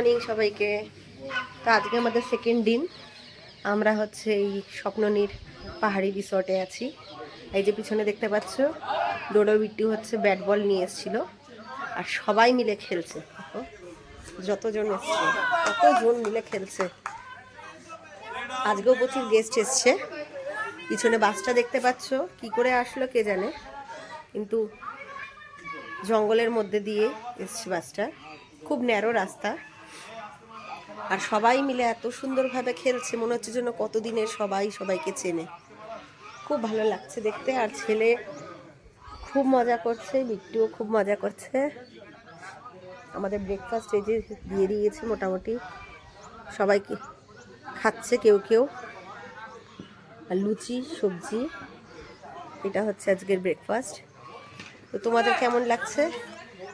Morning সবাইকে। তো আজকে আমাদের সেকেন্ড দিন। আমরা হচ্ছে এই স্বপ্ননীর পাহাড়ি রিসর্টে আছি। এই যে পিছনে দেখতে পাচ্ছ, ডোডো বিট্টু হচ্ছে ব্যাট বল নিয়ে এসেছিল আর সবাই মিলে খেলছে। দেখো যতজন এসছে ততজন মিলে খেলছে। আজকেও প্রচুর গেস্ট এসছে। পিছনে বাসটা দেখতে পাচ্ছ, কি করে আসলো কে জানে, কিন্তু জঙ্গলের মধ্যে দিয়ে এসছে বাসটা। খুব ন্যারো রাস্তা, আর সবাই মিলে এত সুন্দরভাবে খেলছে, মনে হচ্ছে যেন কতদিনের সবাই সবাইকে চেনে। খুব ভালো লাগছে দেখতে। আর ছেলে খুব মজা করছে, বিট্টুও খুব মজা করছে। আমাদের ব্রেকফাস্ট এই যে দিয়ে দিয়েছে, মোটামুটি সবাইকে খাচ্ছে কেউ কেউ। আর লুচি সবজি, এটা হচ্ছে আজকের ব্রেকফাস্ট। তো তোমাদের কেমন লাগছে?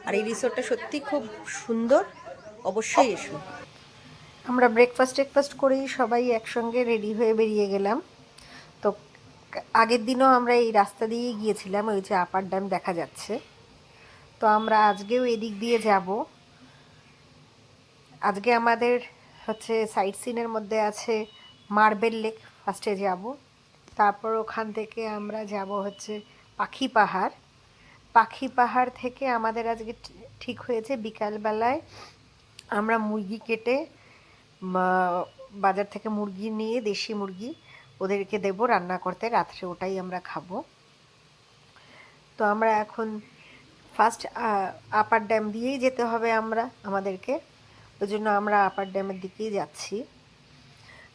আর এই রিসোর্টটা সত্যি খুব সুন্দর, অবশ্যই এসো। আমরা ব্রেকফাস্ট করেই সবাই একসঙ্গে রেডি হয়ে বেরিয়ে গেলাম। তো আগের দিনও আমরা এই রাস্তা দিয়েই গিয়েছিলাম, ওই যে আপার ড্যাম দেখা যাচ্ছে। তো আমরা আজকেও এদিক দিয়ে যাব। আজকে আমাদের হচ্ছে সাইট সিনের মধ্যে আছে মার্বেল লেক, ফার্স্টে যাব। তারপর ওখান থেকে আমরা যাব হচ্ছে পাখি পাহাড়। পাখি পাহাড় থেকে আমাদের আজকে ঠিক হয়েছে বিকালবেলায় আমরা মুরগি কেটে বাজার থেকে মুরগি নিয়ে, দেশি মুরগি, ওদেরকে দেবো রান্না করতে, রাত্রে ওটাই আমরা খাবো। তো আমরা এখন ফার্স্ট আপার ড্যাম দিয়েই যেতে হবে আমাদেরকে, ওই জন্য আমরা আপার ড্যামের দিকেই যাচ্ছি।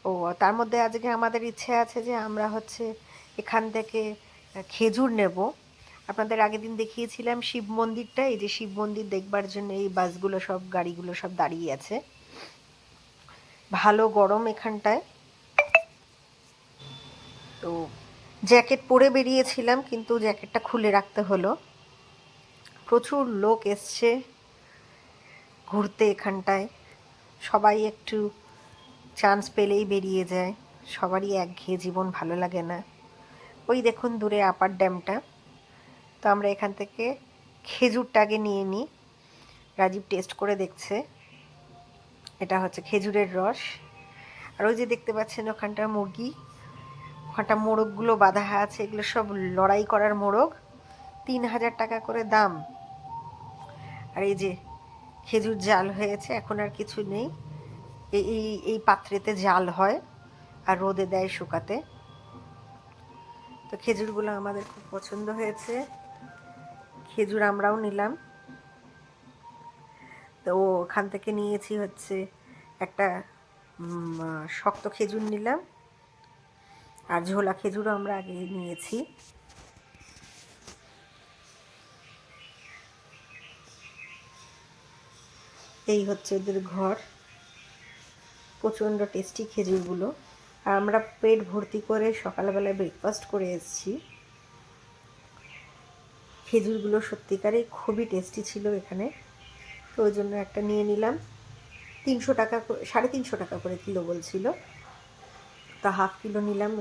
ও তার মধ্যে আজকে আমাদের ইচ্ছে আছে যে আমরা হচ্ছে এখান থেকে খেজুর নেব। আপনাদের আগের দিন দেখিয়েছিলাম শিব মন্দিরটা, এই যে শিব মন্দির দেখবার জন্য এই বাসগুলো সব, গাড়িগুলো সব দাঁড়িয়ে আছে। ভালো গরম এখানটায়। তো জ্যাকেট পরে বেরিয়েছিলাম, কিন্তু জ্যাকেটটা খুলে রাখতে হলো। প্রচুর লোক এসছে ঘুরতে এখানটায়। সবাই একটু চান্স পেলেই বেরিয়ে যায়, সবারই একঘেয়ে জীবন, ভালো লাগে না। ওই দেখুন দূরে আপার ড্যামটা। তো আমরা এখান থেকে খেজুরটাকে নিয়ে নিই। রাজীব টেস্ট করে দেখছে। এটা হচ্ছে খেজুরের রস। আর ওই যে দেখতে পাচ্ছেন ওখানটা মুরগি, ওখানটা মোরগগুলো বাঁধা আছে, এগুলো সব লড়াই করার মোরগ। 3000 টাকা করে দাম। আর এই যে খেজুর জাল হয়েছে, এখন আর কিছু নেই। এই এই পাত্রেতে জাল হয় আর রোদে দেয় শুকাতে। তো খেজুরগুলো আমাদের খুব পছন্দ হয়েছে, খেজুর আমরাও নিলাম। তো ওখান থেকে নিয়েছি হচ্ছে একটা শক্ত খেজুর নিলাম, আর ঝোলা খেজুরও আমরা আগে নিয়েছি। এই হচ্ছে ওদের ঘর। প্রচণ্ড টেস্টি খেজুরগুলো। আর আমরা পেট ভর্তি করে সকালবেলায় ব্রেকফাস্ট করে এসেছি। খেজুরগুলো সত্যিকারেই খুবই টেস্টি ছিল এখানে। তো ওই জন্য একটা নিয়ে নিলাম। 300 টাকা, 350 টাকা করে কিলো বলছিল, তা হাফ কিলো নিলাম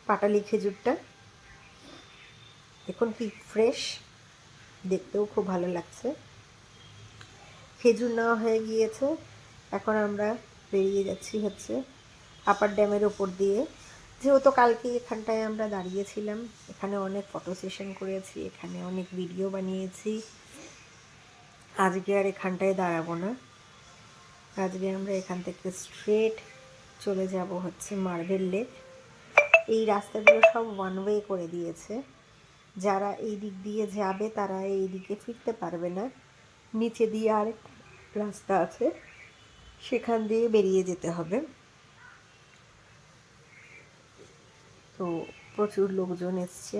পাটালি খেজুরটা। দেখুন কি ফ্রেশ, দেখতেও খুব ভালো লাগছে। খেজুর নেওয়া হয়ে গিয়েছে, এখন আমরা বেরিয়ে যাচ্ছি হচ্ছে আপার ড্যামের ওপর দিয়ে। যেহেতু কালকে এখানটায় আমরা দাঁড়িয়েছিলাম, এখানে অনেক ফটো সেশন করেছি, এখানে অনেক ভিডিও বানিয়েছি। আজকে আর এখানটায় দাঁড়াবো না। আজকে আমরা এখান থেকে স্ট্রেট চলে যাব হচ্ছে মার্বেল লেক। এই রাস্তাগুলো সব ওয়ান ওয়ে করে দিয়েছে। যারা এই দিক দিয়ে যাবে তারা এই দিকে ফিরতে পারবে না, নিচে দিয়ে আরেক রাস্তা আছে, সেখান দিয়ে বেরিয়ে যেতে হবে। তো প্রচুর লোকজন এসছে,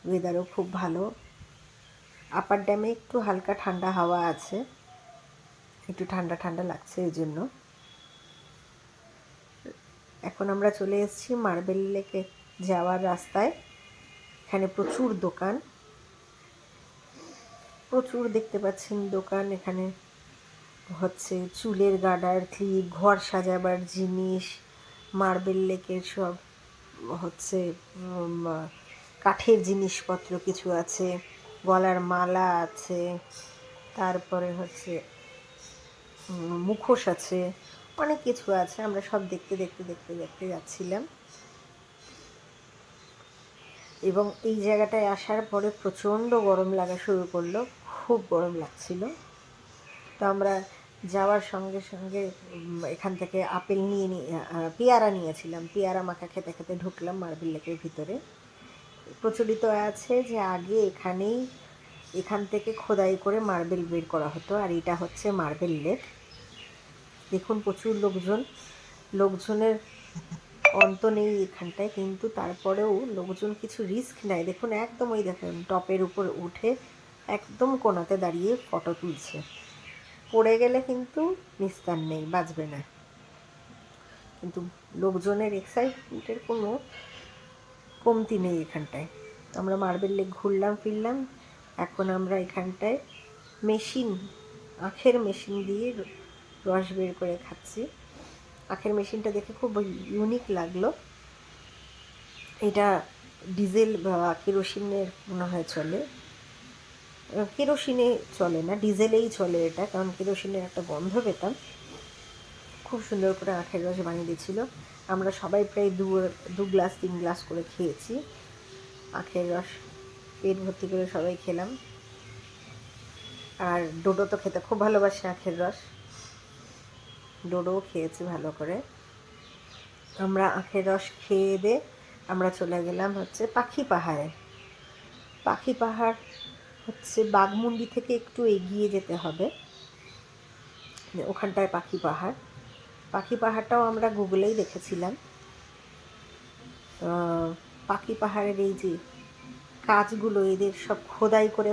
ওয়েদারও খুব ভালো। আপার ড্যামে একটু হালকা ঠান্ডা হাওয়া আছে, একটু ঠান্ডা ঠান্ডা লাগছে এই জন্য। এখন আমরা চলে এসেছি মার্বেল লেকে যাওয়ার রাস্তায়। এখানে প্রচুর দোকান, প্রচুর দেখতে পাচ্ছেন দোকান। এখানে হচ্ছে চুলের গার্ডার, ক্লিপ, ঘর সাজাবার জিনিস, মার্বেল লেকের সব হচ্ছে কাঠের জিনিসপত্র কিছু আছে, গলার মালা আছে, তারপরে হচ্ছে মুখোশ আছে, অনেক কিছু আছে। আমরা সব দেখতে দেখতে দেখতে দেখতে যাচ্ছিলাম এবং এই জায়গাটায় আসার পরে প্রচণ্ড গরম লাগা শুরু করলো, খুব গরম লাগছিল। তো আমরা যাওয়ার সঙ্গে সঙ্গে এখান থেকে আপেল পেয়ারা নিয়েছিলাম। পেয়ারা মাখা খেতে খেতে ঢুকলাম মার্বেল লেকের ভিতরে। প্রচলিত আছে যে আগে এখান থেকে খোদাই করে মার্বেল বের করা হতো, আর এটা হচ্ছে মার্বেল লেক। দেখুন প্রচুর লোকজনের অন্ত নেই এখানটায়, কিন্তু তারপরেও লোকজন কিছু রিস্ক নেয়। দেখুন একদম ওই দেখেন টপের উপর উঠে একদম কোণাতে দাঁড়িয়ে ফটো তুলছে। পড়ে গেলে কিন্তু নিস্তার নেই, বাঁচবে না। কিন্তু লোকজনের এক্সাইটমেন্টের কোনো কমতি নেই এখানটায়। আমরা মার্বেল লেক ঘুরলাম ফিরলাম। এখন আমরা এখানটায় আখের মেশিন দিয়ে রস বের করে খাচ্ছি। আখের মেশিনটা দেখে খুব ইউনিক লাগলো। এটা ডিজেল বা কেরোসিনের মনে হয় চলে। কেরোসিনে চলে না, ডিজেলেই চলে এটা, কারণ কেরোসিনের একটা গন্ধ পেতাম। খুব সুন্দর করে আখের রস বানিয়ে দিয়েছিল। আমরা সবাই প্রায় 2-3 গ্লাস করে খেয়েছি আখের রস, পেট ভর্তি করে সবাই খেলাম। আর ডোডো তো খেতে খুব ভালোবাসে আখের রস, ডোডোও খেয়েছি ভালো করে। আমরা আখের রস খেয়ে আমরা চলে গেলাম হচ্ছে পাখি পাহাড়ে। পাখি পাহাড় হচ্ছে বাঘমুন্ডি থেকে একটু এগিয়ে যেতে হবে, ওখানটায় পাখি পাহাড়। পাখি পাহাড়টাও আমরা গুগলেই দেখেছিলাম। পাখি পাহাড়ের এই যে কাজগুলো, এদের সব খোদাই করে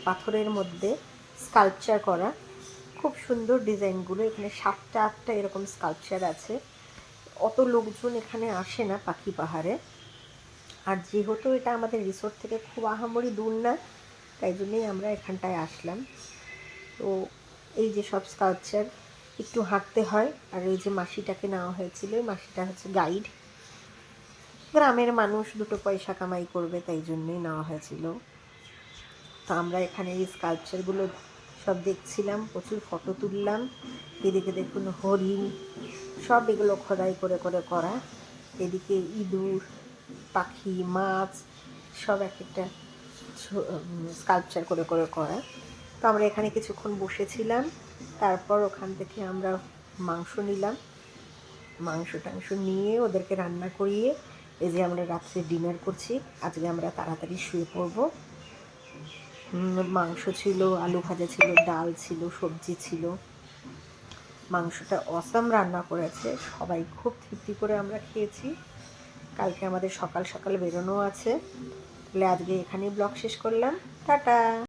পাথরের মধ্যে স্কাল্পচার করা, খুব সুন্দর ডিজাইনগুলো। এখানে 7টা-8টা এরকম স্কাল্পচার আছে। অত লোকজন এখানে আসে না পাখি পাহাড়ে, আর যেহেতু এটা আমাদের রিসোর্ট থেকে খুব আহামরি দূর না, তাই জন্যই আমরা এখানটায় আসলাম। তো এই যে সব স্কাল্পচার, একটু হাঁটতে হয়। আর এই যে মাসিটাকে নেওয়া হয়েছিল, মাসিটা হচ্ছে গাইড। গ্রামের মানুষ 2 পয়সা কামাই করবে, তাই জন্যই নেওয়া হয়েছিল। তো আমরা এখানে এই স্কাল্পচারগুলো সব দেখছিলাম, প্রচুর ফটো তুললাম। এদিকে দেখুন হরিণ, সব এগুলো খোদাই করে করে করা। এদিকে ইঁদুর, পাখি, মাছ, সব এক একটা স্কাল্পচার করে করে করা। তো আমরা এখানে কিছুক্ষণ বসেছিলাম। তারপর ওখান থেকে আমরা মাংস নিলাম। মাংস নিয়ে ওদেরকে রান্না করিয়ে এই যে আমরা রাত্রে ডিনার করছি। আজকে আমরা তাড়াতাড়ি শুয়ে পড়ব। মাংস ছিল, আলু ভাজা ছিল, ডাল ছিল, সবজি ছিল। মাংসটা অসাম রান্না করেছে, সবাই খুব তৃপ্তি করে আমরা খেয়েছি। কালকে আমাদের সকাল সকাল বেরোনো আছে। তাহলে আজকে এখানেই ব্লগ শেষ করলাম। টাটা।